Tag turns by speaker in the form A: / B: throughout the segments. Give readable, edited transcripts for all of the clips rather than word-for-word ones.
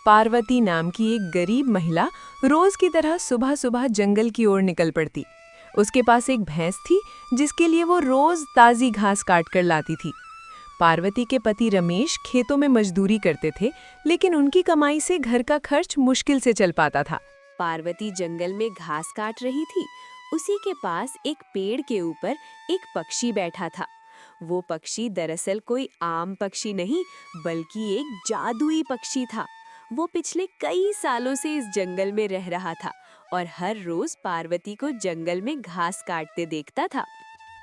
A: पार्वती नाम की एक गरीब महिला रोज की तरह सुबह सुबह जंगल की ओर निकल पड़ती। उसके पास एक भैंस थी जिसके लिए वो रोज ताज़ी घास काट कर लाती थी। पार्वती के पति रमेश खेतों में मजदूरी करते थे, लेकिन उनकी कमाई से घर का खर्च मुश्किल से चल पाता था।
B: पार्वती जंगल में घास काट रही थी। उसी के पास एक पेड़ के ऊपर एक पक्षी बैठा था। वो पक्षी दरअसल कोई आम पक्षी नहीं, बल्कि एक जादुई पक्षी था। वो पिछले कई सालों से इस जंगल में रह रहा था और हर रोज पार्वती को जंगल में घास काटते देखता था।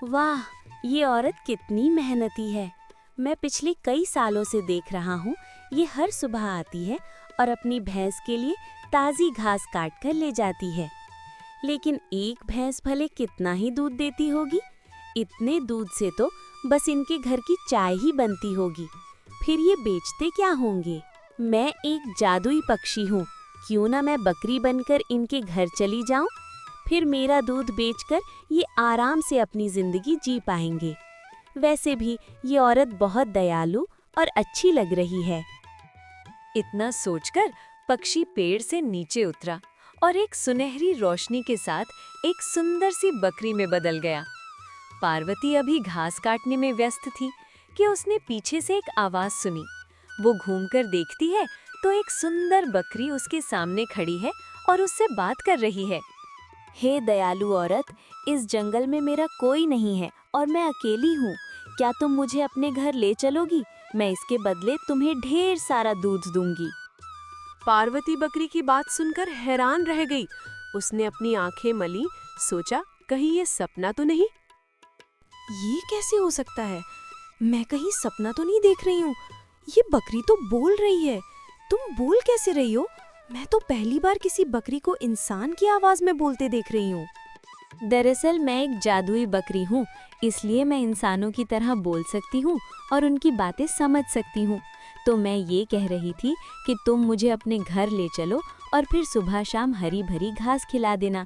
C: वाह, ये औरत कितनी मेहनती है। मैं पिछले कई सालों से देख रहा हूँ, ये हर सुबह आती है और अपनी भैंस के लिए ताज़ी घास काट कर ले जाती है। लेकिन एक भैंस भले कितना ही दूध देती होगी? इतने दूध से तो बस इनके घर की चाय ही बनती होगी। फिर ये बेचते क्या होंगे? मैं एक जादुई पक्षी हूँ, क्यों ना मैं बकरी बनकर इनके घर चली जाऊँ? फिर मेरा दूध बेचकर ये आराम से अपनी जिंदगी जी पाएंगे। वैसे भी ये औरत बहुत दयालु और अच्छी लग रही है।
B: इतना सोचकर पक्षी पेड़ से नीचे उतरा और एक सुनहरी रोशनी के साथ एक सुंदर सी बकरी में बदल गया। पार्वती अभी घास काटने में व्यस्त थी कि उसने पीछे से एक आवाज सुनी। वो घूमकर देखती है तो एक सुंदर बकरी उसके सामने खड़ी है और उससे बात कर रही है।
C: हे दयालु औरत, इस जंगल में मेरा कोई नहीं है और मैं अकेली हूँ। क्या तुम मुझे अपने घर ले चलोगी? मैं इसके बदले तुम्हें ढेर सारा दूध दूंगी।
A: पार्वती बकरी की बात सुनकर हैरान रह गई। उसने अपनी आंखें मली, सोचा कहीं ये सपना तो नहीं।
D: ये कैसे हो सकता है? मैं कहीं सपना तो नहीं देख रही हूँ। ये बकरी तो बोल रही है। तुम बोल कैसे रही हो? मैं तो पहली बार किसी बकरी को इंसान की आवाज में बोलते देख रही हूँ।
C: दरअसल मैं एक जादुई बकरी हूँ, इसलिए मैं इंसानों की तरह बोल सकती हूँ और उनकी बातें समझ सकती हूँ। तो मैं ये कह रही थी कि तुम मुझे अपने घर ले चलो और फिर सुबह शाम हरी भरी घास खिला देना।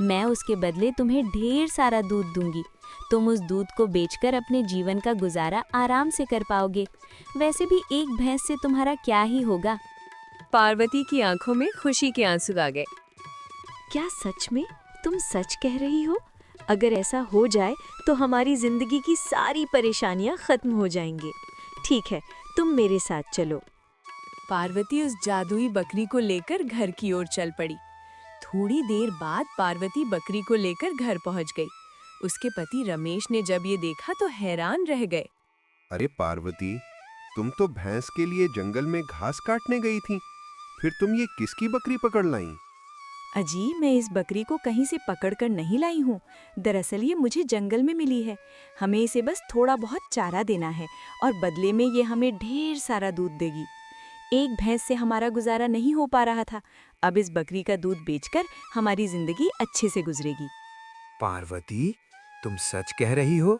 C: मैं उसके बदले तुम्हें ढेर सारा दूध दूंगी। तुम उस दूध को बेचकर अपने जीवन का गुजारा आराम से कर पाओगे। वैसे भी एक भैंस से तुम्हारा क्या ही होगा।
B: पार्वती की आंखों में खुशी के आंसू आ गए।
D: क्या सच में तुम सच कह रही हो? अगर ऐसा हो जाए तो हमारी जिंदगी की सारी परेशानियां खत्म हो जाएंगी। ठीक है, तुम मेरे साथ चलो।
A: पार्वती उस जादुई बकरी को लेकर घर की ओर चल पड़ी। थोड़ी देर बाद पार्वती बकरी को लेकर घर पहुंच गई। उसके पति रमेश ने जब ये देखा तो हैरान रह गए।
E: अरे पार्वती, तुम तो भैंस के लिए जंगल में घास काटने गई थी, फिर तुम ये किसकी बकरी पकड़ लाई?
D: अजी, मैं इस बकरी को कहीं से पकड़कर नहीं लाई हूँ। दरअसल ये मुझे जंगल में मिली है। हमें इसे बस थोड़ा बहुत चारा देना है और बदले में ये हमें ढेर सारा दूध देगी। एक भैंस से हमारा गुजारा नहीं हो पा रहा था। अब इस बकरी का दूध बेचकर हमारी जिंदगी अच्छे से गुजरेगी।
F: पार्वती, तुम सच कह रही हो?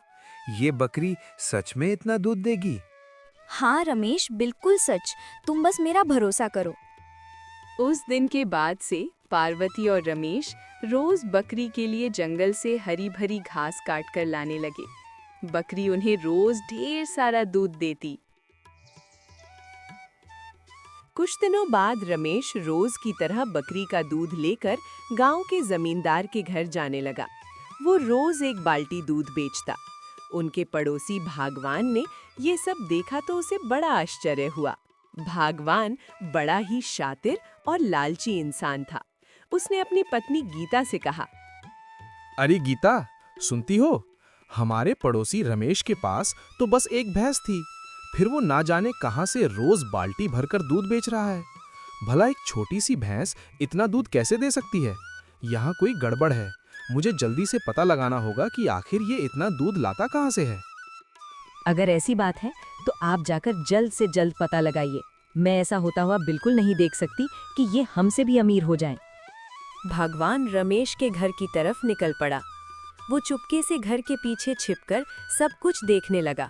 F: ये बकरी सच में इतना दूध देगी?
C: हाँ रमेश, बिल्कुल सच। तुम बस मेरा भरोसा करो।
A: उस दिन के बाद से पार्वती और रमेश रोज बकरी के लिए जंगल से हरी भरी घास काट कर लाने लगे। बकरी उन्हें रोज ढेर सारा दूध देती। कुछ दिनों बाद रमेश रोज की तरह बकरी का दूध लेकर गांव के जमींदार के घर जाने लगा। वो रोज एक बाल्टी दूध बेचता। उनके पड़ोसी भागवान ने ये सब देखा तो उसे बड़ा आश्चर्य हुआ। भागवान बड़ा ही शातिर और लालची इंसान था। उसने अपनी पत्नी गीता से कहा,
G: अरे गीता, सुनती हो? हमारे पड़ोसी रमेश के पास तो बस एक भैंस थी, फिर वो ना जाने कहां से रोज बाल्टी भरकर दूध बेच रहा है। भला एक छोटी सी भैंस इतना दूध कैसे दे सकती है? यहाँ कोई गड़बड़ है। मुझे जल्दी से पता लगाना होगा कि आखिर ये इतना दूध लाता कहां से है।
B: अगर ऐसी बात है तो आप जाकर जल्द से जल्द पता लगाइए। मैं ऐसा होता हुआ बिल्कुल नहीं देख सकती कि ये हमसे भी अमीर हो जाएं।
A: भगवान रमेश के घर की तरफ निकल पड़ा। वो चुपके से घर के पीछे छिपकर सब कुछ देखने लगा।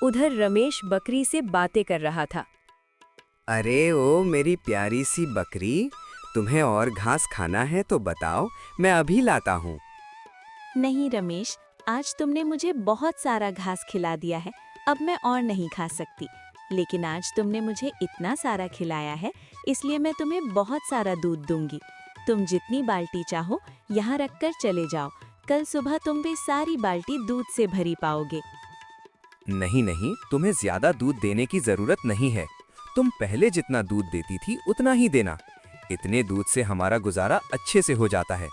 A: उधर रमेश बकरी से बातें कर रहा था।
H: अरे ओ मेरी प्यारी सी बकरी, तुम्हें और घास खाना है तो बताओ, मैं अभी लाता हूँ।
D: नहीं रमेश, आज तुमने मुझे बहुत सारा घास खिला दिया है। अब मैं और नहीं खा सकती।
C: लेकिन आज तुमने मुझे इतना सारा खिलाया है, इसलिए मैं तुम्हें बहुत सारा दूध दूंगी। तुम जितनी बाल्टी चाहो यहाँ रखकर चले जाओ। कल सुबह तुम भी सारी बाल्टी दूध से भरी पाओगे।
H: नहीं नहीं, तुम्हें ज्यादा दूध देने की जरूरत नहीं है। तुम पहले जितना दूध देती थी उतना ही देना। इतने दूध से हमारा गुजारा अच्छे से हो जाता है।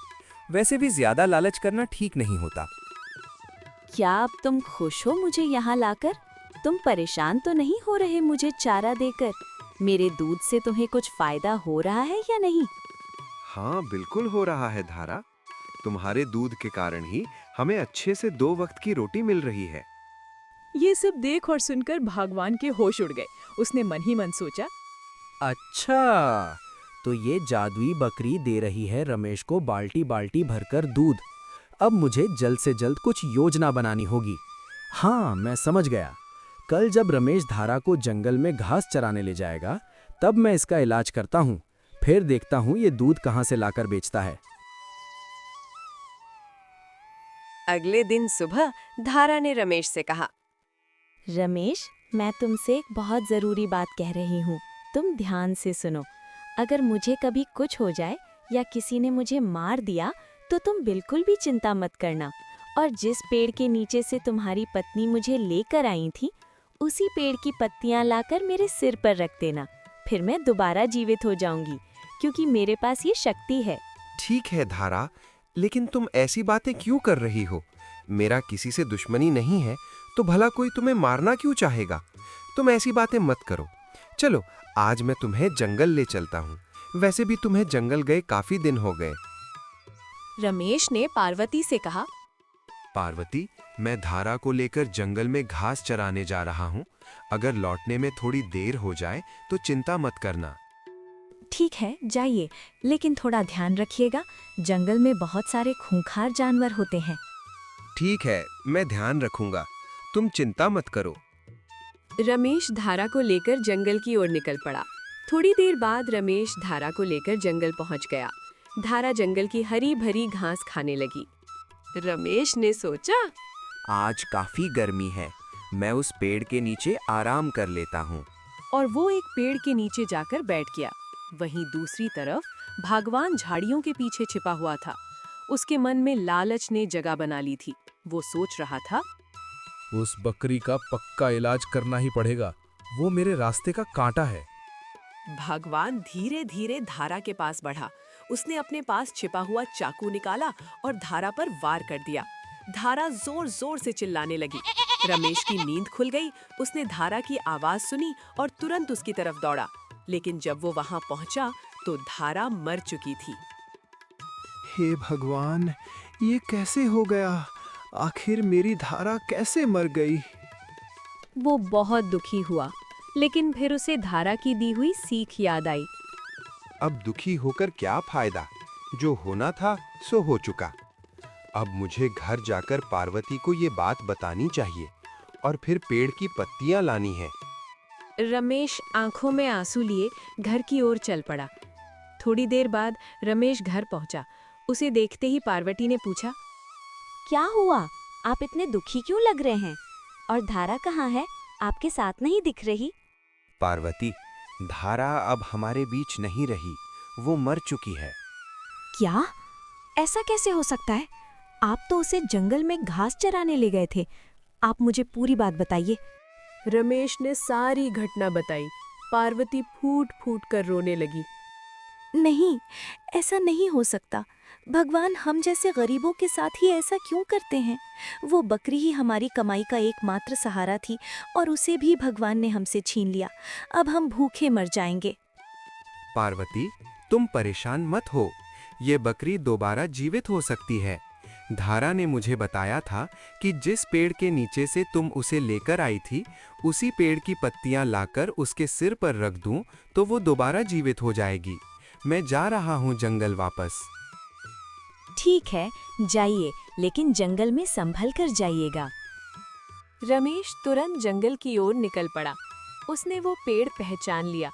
H: वैसे भी ज्यादा लालच करना ठीक नहीं होता।
C: क्या अब तुम खुश हो मुझे यहाँ लाकर? तुम परेशान तो नहीं हो रहे मुझे चारा देकर? मेरे दूध से तुम्हें कुछ फायदा हो रहा है या नहीं?
E: हाँ, बिल्कुल हो रहा है धारा। तुम्हारे दूध के कारण ही हमें अच्छे से 2 वक्त की रोटी मिल रही है।
D: ये सब देख और सुनकर भगवान के होश उड़ गए। उसने मन ही मन सोचा,
G: अच्छा, तो ये जादुई बकरी दे रही है रमेश को बाल्टी बाल्टी भरकर दूध। अब मुझे जल्द से जल्द कुछ योजना बनानी होगी। हाँ, मैं समझ गया। कल जब रमेश धारा को जंगल में घास चराने ले जाएगा, तब मैं इसका इलाज करता हूँ। फिर देखता हूँ ये दूध कहाँ से लाकर बेचता है।
A: अगले दिन सुबह धारा ने रमेश से कहा,
C: रमेश, मैं तुमसे एक बहुत जरूरी बात कह रही हूँ। तुम ध्यान से सुनो। अगर मुझे कभी कुछ हो जाए या किसी ने मुझे मार दिया तो तुम बिल्कुल भी चिंता मत करना, और जिस पेड़ के नीचे से तुम्हारी पत्नी मुझे लेकर आई थी, उसी पेड़ की पत्तियां लाकर मेरे सिर पर रख देना। फिर मैं दोबारा जीवित हो जाऊंगी, क्योंकि मेरे पास ये शक्ति है।
E: ठीक है धारा, लेकिन तुम ऐसी बातें क्यों कर रही हो? मेरा किसी से दुश्मनी नहीं है, तो भला कोई तुम्हें मारना क्यों चाहेगा? तुम ऐसी बातें मत करो। चलो, आज मैं तुम्हें जंगल ले चलता हूँ। वैसे भी तुम्हें जंगल गए काफी दिन हो गए।
A: रमेश ने पार्वती से कहा,
E: पार्वती, मैं धारा को लेकर जंगल में घास चराने जा रहा हूँ। अगर लौटने में थोड़ी देर हो जाए तो चिंता मत करना।
B: ठीक है, जाइए, लेकिन थोड़ा ध्यान रखिएगा। जंगल में बहुत सारे खूंखार जानवर होते हैं।
E: ठीक है, मैं ध्यान रखूंगा। तुम चिंता मत करो।
A: रमेश धारा को लेकर जंगल की ओर निकल पड़ा। थोड़ी देर बाद रमेश धारा को लेकर जंगल पहुंच गया। धारा जंगल की हरी भरी घास खाने लगी। रमेश ने सोचा,
H: आज काफी गर्मी है, मैं उस पेड़ के नीचे आराम कर लेता हूँ।
A: और वो एक पेड़ के नीचे जाकर बैठ गया। वहीं दूसरी तरफ भगवान झाड़ियों के पीछे छिपा हुआ था। उसके मन में लालच ने जगह बना ली थी। वो सोच रहा था,
G: उस बकरी का पक्का इलाज करना ही पड़ेगा। वो मेरे रास्ते का कांटा है।
A: भगवान धीरे धीरे धारा के पास बढ़ा। उसने अपने पास छिपा हुआ चाकू निकाला और धारा पर वार कर दिया। धारा जोर जोर से चिल्लाने लगी। रमेश की नींद खुल गई। उसने धारा की आवाज सुनी और तुरंत उसकी तरफ दौड़ा। लेकिन जब वो वहां पहुंचा तो धारा मर चुकी थी।
E: हे भगवान, ये कैसे हो गया? आखिर मेरी धारा कैसे मर गई?
B: वो बहुत दुखी हुआ, लेकिन फिर उसे धारा की दी हुई सीख याद आई।
E: अब दुखी होकर क्या फायदा? जो होना था सो हो चुका। अब मुझे घर जाकर पार्वती को ये बात बतानी चाहिए और फिर पेड़ की पत्तियां लानी है।
A: रमेश आंखों में आंसू लिए घर की ओर चल पड़ा। थोड़ी देर बाद रमेश घर पहुंचा। उसे देखते ही पार्वती ने पूछा,
C: क्या हुआ? आप इतने दुखी क्यों लग रहे हैं? और धारा कहाँ है? आपके साथ नहीं दिख रही।
H: पार्वती, धारा अब हमारे बीच नहीं रही, वो मर चुकी है।
B: क्या? ऐसा कैसे हो सकता है? आप तो उसे जंगल में घास चराने ले गए थे। आप मुझे पूरी बात बताइए।
A: रमेश ने सारी घटना बताई। पार्वती फूट फूट कर रोने लगी।
D: नहीं, ऐसा नहीं हो सकता। भगवान हम जैसे गरीबों के साथ ही ऐसा क्यों करते हैं? वो बकरी ही हमारी कमाई का एकमात्र सहारा थी और उसे भी भगवान ने हमसे छीन लिया। अब हम भूखे मर जाएंगे।
H: पार्वती, तुम परेशान मत हो। ये बकरी दोबारा जीवित हो सकती है। धारा ने मुझे बताया था कि जिस पेड़ के नीचे से तुम उसे लेकर आई थी, उसी पेड़ की पत्तियां लाकर उसके सिर पर रख दूं तो वो दोबारा जीवित हो जाएगी। मैं जा रहा हूँ जंगल वापस।
B: ठीक है, जाइए, लेकिन जंगल में संभल कर जाइएगा।
A: रमेश तुरंत जंगल की ओर निकल पड़ा। उसने वो पेड़ पहचान लिया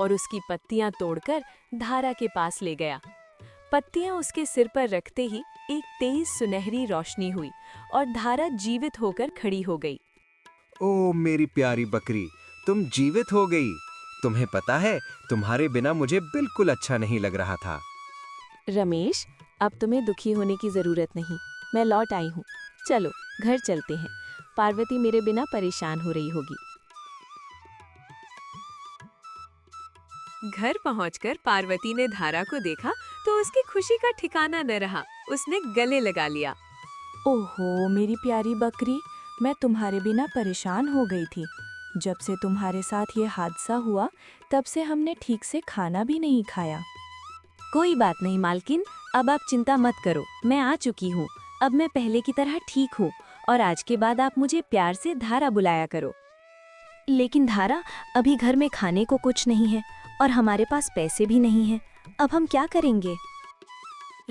A: और उसकी पत्तियां तोड़कर धारा के पास ले गया। पत्तियां उसके सिर पर रखते ही एक तेज सुनहरी रोशनी हुई और धारा जीवित होकर खड़ी हो गई।
E: ओ मेरी प्यारी बकरी, तुम जीवित हो गई। तुम्हें पता है, तुम्हारे बिना मुझे बिल्कुल अच्छा नहीं लग रहा था।
C: रमेश, अब तुम्हें दुखी होने की जरूरत नहीं। मैं लौट आई हूँ। चलो घर चलते हैं। पार्वती मेरे बिना परेशान हो रही होगी।
A: घर पहुंचकर पार्वती ने धारा को देखा तो उसकी खुशी का ठिकाना न रहा। उसने गले लगा लिया।
D: ओहो मेरी प्यारी बकरी, मैं तुम्हारे बिना परेशान हो गई थी। जब से तुम्हारे साथ ये हादसा हुआ तब से हमने ठीक से खाना भी नहीं खाया।
C: कोई बात नहीं मालकिन, अब आप चिंता मत करो। मैं आ चुकी हूँ। अब मैं पहले की तरह ठीक हूँ और आज के बाद आप मुझे प्यार से धारा बुलाया करो। लेकिन धारा, अभी घर में खाने को कुछ नहीं है और हमारे पास पैसे भी नहीं हैं। अब हम क्या करेंगे?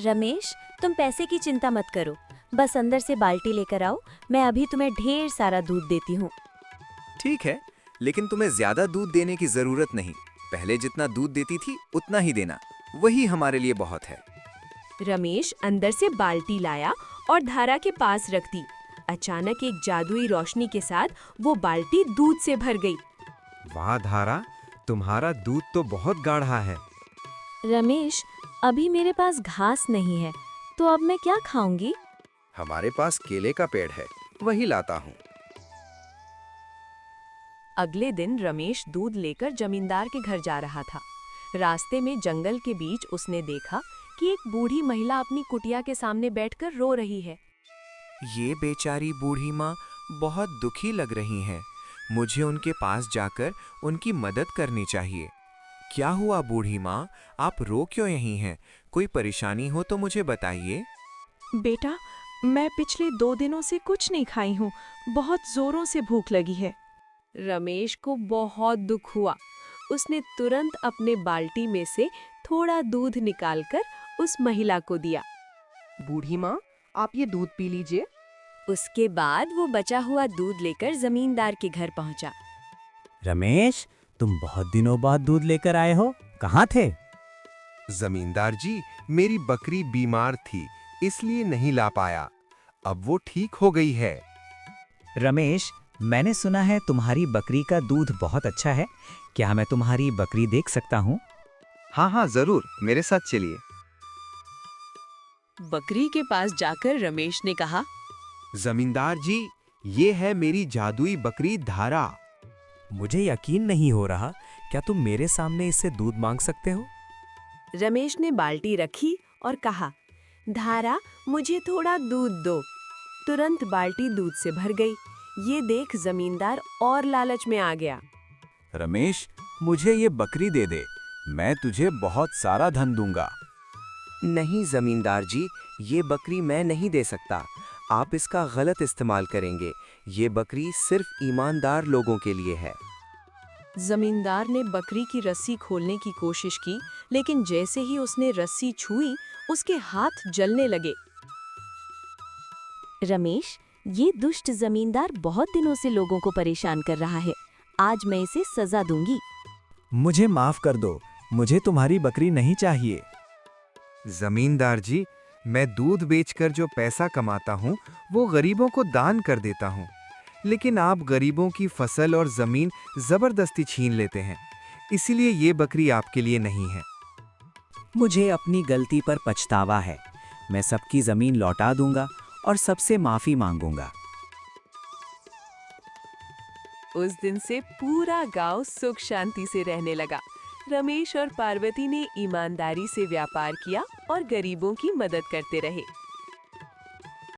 C: रमेश, तुम पैसे की चिंता मत करो। बस अंदर से बाल्टी लेकर आओ। मैं अभी तुम्हें ढेर सारा दूध देती हूँ।
F: ठीक है, लेकिन तुम्हें ज्यादा दूध देने की जरूरत नहीं। पहले जितना दूध देती थी उतना ही देना, वही हमारे लिए बहुत है।
A: रमेश अंदर से बाल्टी लाया और धारा के पास रख दी। अचानक एक जादुई रोशनी के साथ वो बाल्टी दूध से भर गई।
E: वाह धारा, तुम्हारा दूध तो बहुत गाढ़ा है।
C: रमेश, अभी मेरे पास घास नहीं है, तो अब मैं क्या खाऊंगी?
E: हमारे पास केले का पेड़ है, वही लाता हूँ।
A: अगले दिन रमेश दूध लेकर जमींदार के घर जा रहा था। रास्ते में जंगल के बीच उसने देखा कि एक बूढ़ी महिला अपनी कुटिया के सामने बैठकर रो रही है।
H: ये बेचारी बूढ़ी माँ बहुत दुखी लग रही हैं। मुझे उनके पास जाकर उनकी मदद करनी चाहिए। क्या हुआ बूढ़ी माँ, आप रो क्यों यहीं हैं? कोई परेशानी हो तो मुझे बताइए।
D: बेटा, मैं पिछले 2 दिनों से कुछ नहीं खाई हूँ। बहुत जोरों से भूख लगी है।
A: रमेश को बहुत दुख हुआ। उसने तुरंत अपने बाल्टी में से थोड़ा दूध निकालकर उस महिला को दिया।
I: बूढ़ी माँ, आप ये दूध पी लीजिए।
B: उसके बाद वो बचा हुआ दूध लेकर जमींदार के घर पहुंचा।
J: रमेश, तुम बहुत दिनों बाद दूध लेकर आए हो, कहाँ थे?
E: जमींदार जी, मेरी बकरी बीमार थी, इसलिए नहीं ला पाया। अब वो ठीक हो गई है।
J: रमेश, मैंने सुना है तुम्हारी बकरी का दूध बहुत अच्छा है। क्या मैं तुम्हारी बकरी देख सकता हूँ?
F: हाँ हाँ जरूर, मेरे साथ चलिए।
A: बकरी के पास जाकर रमेश ने कहा,
E: जमींदार जी, ये है मेरी जादुई बकरी धारा।
J: मुझे यकीन नहीं हो रहा, क्या तुम मेरे सामने इससे दूध मांग सकते हो?
A: रमेश ने बाल्टी रखी और कहा, धारा, मुझे थोड़ा दूध दो। तुरंत बाल्टी दूध से भर गई। ये देख जमींदार और लालच में आ गया।
K: रमेश, मुझे ये बकरी दे दे, मैं तुझे बहुत सारा धन दूंगा।
H: नहीं जमींदार जी, ये बकरी मैं नहीं दे सकता। आप इसका गलत इस्तेमाल करेंगे। ये बकरी सिर्फ ईमानदार लोगों के लिए है।
A: जमींदार ने बकरी की रस्सी खोलने की कोशिश की, लेकिन जैसे ही उसने रस्सी छुई, उसके हाथ जलने लगे।
C: रमेश, ये दुष्ट जमींदार बहुत दिनों से लोगों को परेशान कर रहा है। आज मैं इसे सजा दूंगी।
J: मुझे माफ कर दो, मुझे तुम्हारी बकरी नहीं चाहिए।
F: जमींदार जी, मैं दूध बेचकर जो पैसा कमाता हूँ वो गरीबों को दान कर देता हूँ, लेकिन आप गरीबों की फसल और जमीन जबरदस्ती छीन लेते हैं, इसीलिए ये बकरी आपके लिए नहीं है।
J: मुझे अपनी गलती पर पछतावा है। मैं सबकी जमीन लौटा दूंगा और सबसे माफी मांगूंगा।
A: उस दिन से पूरा गांव सुख शांति से रहने लगा। रमेश और पार्वती ने ईमानदारी से व्यापार किया और गरीबों की मदद करते रहे।